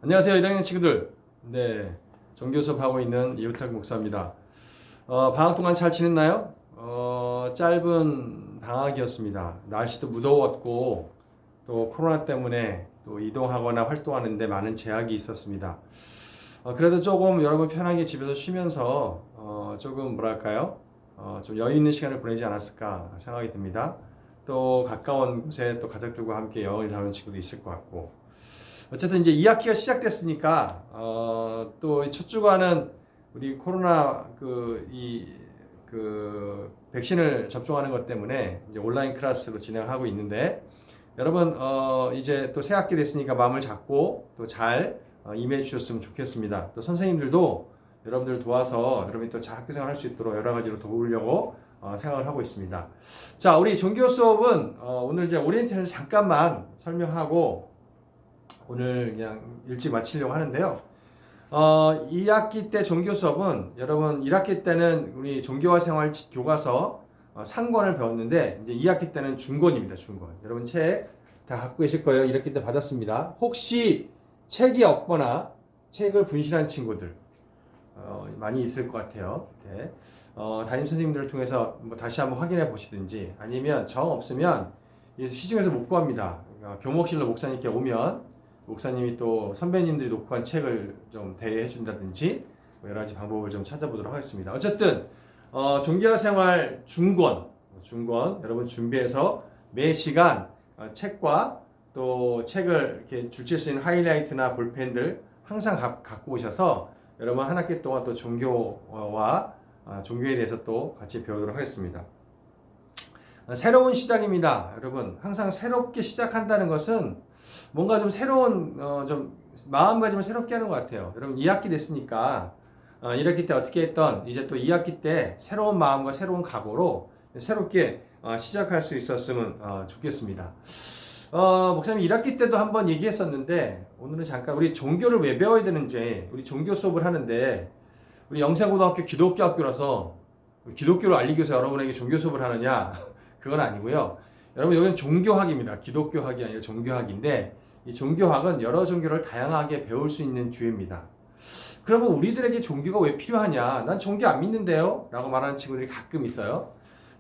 안녕하세요, 1학년 친구들. 네, 정규 수업하고 있는 이우탁 목사입니다. 방학 동안 잘 지냈나요? 짧은 방학이었습니다. 날씨도 무더웠고 또 코로나 때문에 또 이동하거나 활동하는데 많은 제약이 있었습니다. 그래도 조금 여러분 편하게 집에서 쉬면서 조금 뭐랄까요? 좀 여유 있는 시간을 보내지 않았을까 생각이 듭니다. 또 가까운 곳에 또 가족들과 함께 여행을 다니는 친구도 있을 것 같고. 어쨌든 이제 2학기가 시작됐으니까 또 첫 주간은 우리 코로나 백신을 접종하는 것 때문에 이제 온라인 클래스로 진행하고 있는데 여러분 이제 또 새 학기 됐으니까 마음을 잡고 또 잘 임해 주셨으면 좋겠습니다. 또 선생님들도 여러분들 도와서 여러분이 또 잘 학교 생활 할 수 있도록 여러 가지로 도우려고 생각을 하고 있습니다. 자, 우리 종교 수업은 오늘 이제 오리엔테이션 잠깐만 설명하고 오늘 그냥 일찍 마치려고 하는데요. 2학기 때 종교 수업은 여러분 1학기 때는 우리 종교와 생활 교과서 상권을 배웠는데 이제 2학기 때는 중권입니다. 중권. 여러분 책 다 갖고 계실 거예요. 1학기 때 받았습니다. 혹시 책이 없거나 책을 분실한 친구들 많이 있을 것 같아요. 네. 담임 선생님들을 통해서 뭐 다시 한번 확인해 보시든지 아니면 정 없으면 시중에서 못 구합니다. 교목실로 목사님께 오면 목사님이 또 선배님들이 놓고 한 책을 좀 대여해 준다든지 여러 가지 방법을 좀 찾아보도록 하겠습니다. 어쨌든 종교생활 중권 여러분 준비해서 매 시간 책과 또 책을 이렇게 줄칠 수 있는 하이라이트나 볼펜들 항상 갖고 오셔서 여러분 한 학기 동안 또 종교와 종교에 대해서 또 같이 배우도록 하겠습니다. 새로운 시작입니다. 여러분 항상 새롭게 시작한다는 것은 뭔가 좀 새로운 좀 마음가짐을 새롭게 하는 것 같아요. 여러분 2학기 됐으니까 1학기 때 어떻게 했던 이제 또 2학기 때 새로운 마음과 새로운 각오로 새롭게 시작할 수 있었으면 좋겠습니다. 목사님 1학기 때도 한번 얘기했었는데 오늘은 잠깐 우리 종교를 왜 배워야 되는지 우리 종교 수업을 하는데 우리 영생고등학교 기독교 학교라서 기독교를 알리기 위해서 여러분에게 종교 수업을 하느냐 그건 아니고요. 여러분 여기는 종교학입니다. 기독교학이 아니라 종교학인데 이 종교학은 여러 종교를 다양하게 배울 수 있는 기회입니다. 그러면 우리들에게 종교가 왜 필요하냐? 난 종교 안 믿는데요? 라고 말하는 친구들이 가끔 있어요.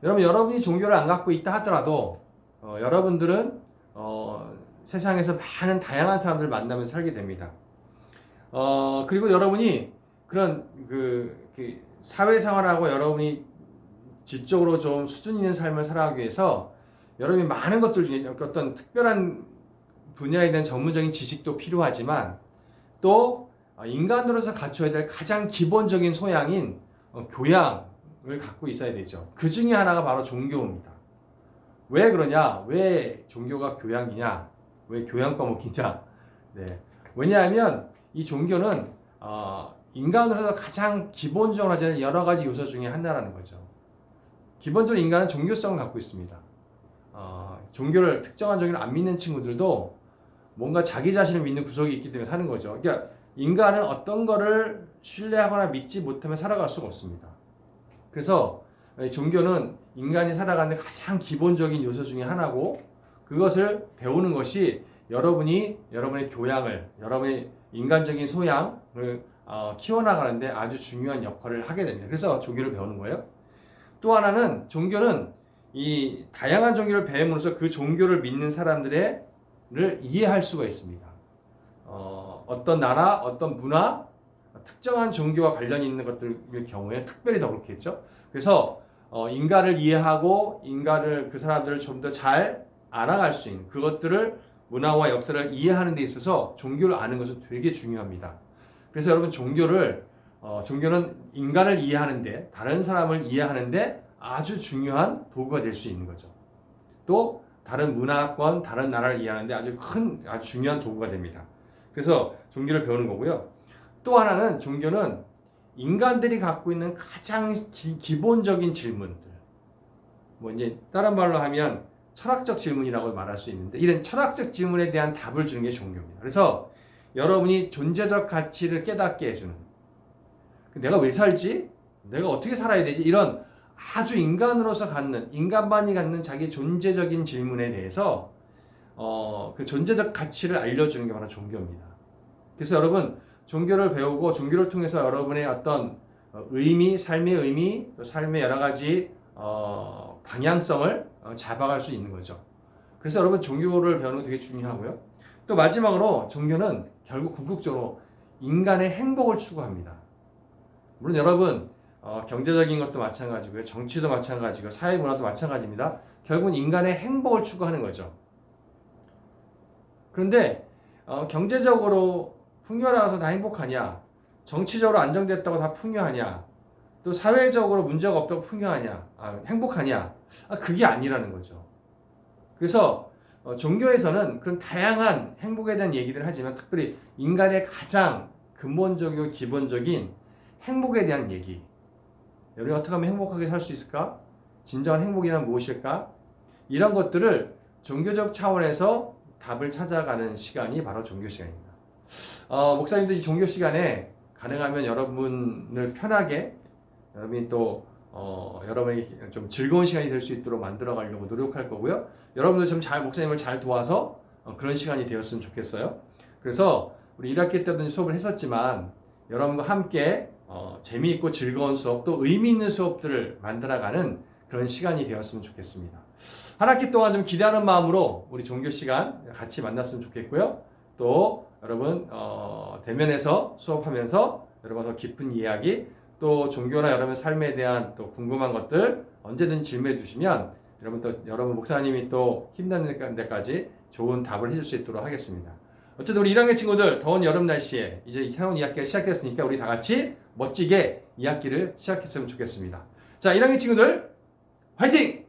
여러분 여러분이 종교를 안 갖고 있다 하더라도 여러분들은 세상에서 많은 다양한 사람들을 만나면서 살게 됩니다. 그리고 여러분이 그런 사회생활하고 여러분이 지적으로 좀 수준 있는 삶을 살아가기 위해서 여러분이 많은 것들 중에 어떤 특별한 분야에 대한 전문적인 지식도 필요하지만 또 인간으로서 갖춰야 될 가장 기본적인 소양인 교양을 갖고 있어야 되죠. 그 중에 하나가 바로 종교입니다. 왜 그러냐? 왜 종교가 교양이냐? 왜 교양 과목이냐? 네. 왜냐하면 이 종교는 인간으로서 가장 기본적으로 하자는 여러 가지 요소 중에 하나라는 거죠. 기본적으로 인간은 종교성을 갖고 있습니다. 종교를 특정한 종교를 안 믿는 친구들도 뭔가 자기 자신을 믿는 구석이 있기 때문에 사는 거죠. 그러니까 인간은 어떤 거를 신뢰하거나 믿지 못하면 살아갈 수가 없습니다. 그래서 종교는 인간이 살아가는 가장 기본적인 요소 중에 하나고 그것을 배우는 것이 여러분의 교양을 여러분의 인간적인 소양을 키워나가는데 아주 중요한 역할을 하게 됩니다. 그래서 종교를 배우는 거예요. 또 하나는 종교는 이 다양한 종교를 배움으로써 그 종교를 믿는 사람들을 이해할 수가 있습니다. 어떤 나라, 어떤 문화, 특정한 종교와 관련이 있는 것들의 경우에 특별히 더 그렇겠죠. 그래서 인간을 이해하고 그 사람들을 좀 더 잘 알아갈 수 있는 그것들을 문화와 역사를 이해하는 데 있어서 종교를 아는 것은 되게 중요합니다. 그래서 여러분 종교는 인간을 이해하는데 다른 사람을 이해하는데 아주 중요한 도구가 될 수 있는 거죠. 또 다른 문화권, 다른 나라를 이해하는데 아주 중요한 도구가 됩니다. 그래서 종교를 배우는 거고요. 또 하나는 종교는 인간들이 갖고 있는 가장 기본적인 질문들. 뭐 이제 다른 말로 하면 철학적 질문이라고 말할 수 있는데 이런 철학적 질문에 대한 답을 주는 게 종교입니다. 그래서 여러분이 존재적 가치를 깨닫게 해주는 내가 왜 살지? 내가 어떻게 살아야 되지? 이런 아주 인간만이 갖는 자기 존재적인 질문에 대해서 그 존재적 가치를 알려주는 게 바로 종교입니다. 그래서 여러분 종교를 배우고 종교를 통해서 여러분의 어떤 의미, 삶의 의미, 또 삶의 여러 가지 방향성을 잡아갈 수 있는 거죠. 그래서 여러분 종교를 배우는 거 되게 중요하고요. 또 마지막으로 종교는 결국 궁극적으로 인간의 행복을 추구합니다. 물론 여러분 경제적인 것도 마찬가지고요. 정치도 마찬가지고 사회문화도 마찬가지입니다. 결국은 인간의 행복을 추구하는 거죠. 그런데 경제적으로 풍요로워서 다 행복하냐? 정치적으로 안정됐다고 다 풍요하냐? 또 사회적으로 문제가 없다고 풍요하냐? 행복하냐? 그게 아니라는 거죠. 그래서 종교에서는 그런 다양한 행복에 대한 얘기를 하지만 특별히 인간의 가장 근본적이고 기본적인 행복에 대한 얘기. 여러분이 어떻게 하면 행복하게 살 수 있을까? 진정한 행복이란 무엇일까? 이런 것들을 종교적 차원에서 답을 찾아가는 시간이 바로 종교 시간입니다. 목사님도 이 종교 시간에 가능하면 여러분을 편하게 여러분이 또 여러분이 좀 즐거운 시간이 될 수 있도록 만들어 가려고 노력할 거고요. 여러분도 좀 목사님을 잘 도와서 그런 시간이 되었으면 좋겠어요. 그래서 우리 1학기 때도 수업을 했었지만 여러분과 함께 재미있고 즐거운 수업 또 의미 있는 수업들을 만들어가는 그런 시간이 되었으면 좋겠습니다. 한 학기 동안 좀 기대하는 마음으로 우리 종교 시간 같이 만났으면 좋겠고요. 또 여러분 대면에서 수업하면서 여러분 더 깊은 이야기 또 종교나 여러분 삶에 대한 또 궁금한 것들 언제든 질문해 주시면 여러분 목사님이 또 힘나는 데까지 좋은 답을 해줄 수 있도록 하겠습니다. 어쨌든 우리 1학년 친구들 더운 여름 날씨에 이제 새로운 2학기가 시작했으니까 우리 다 같이 멋지게 2학기를 시작했으면 좋겠습니다. 자, 1학년 친구들 화이팅!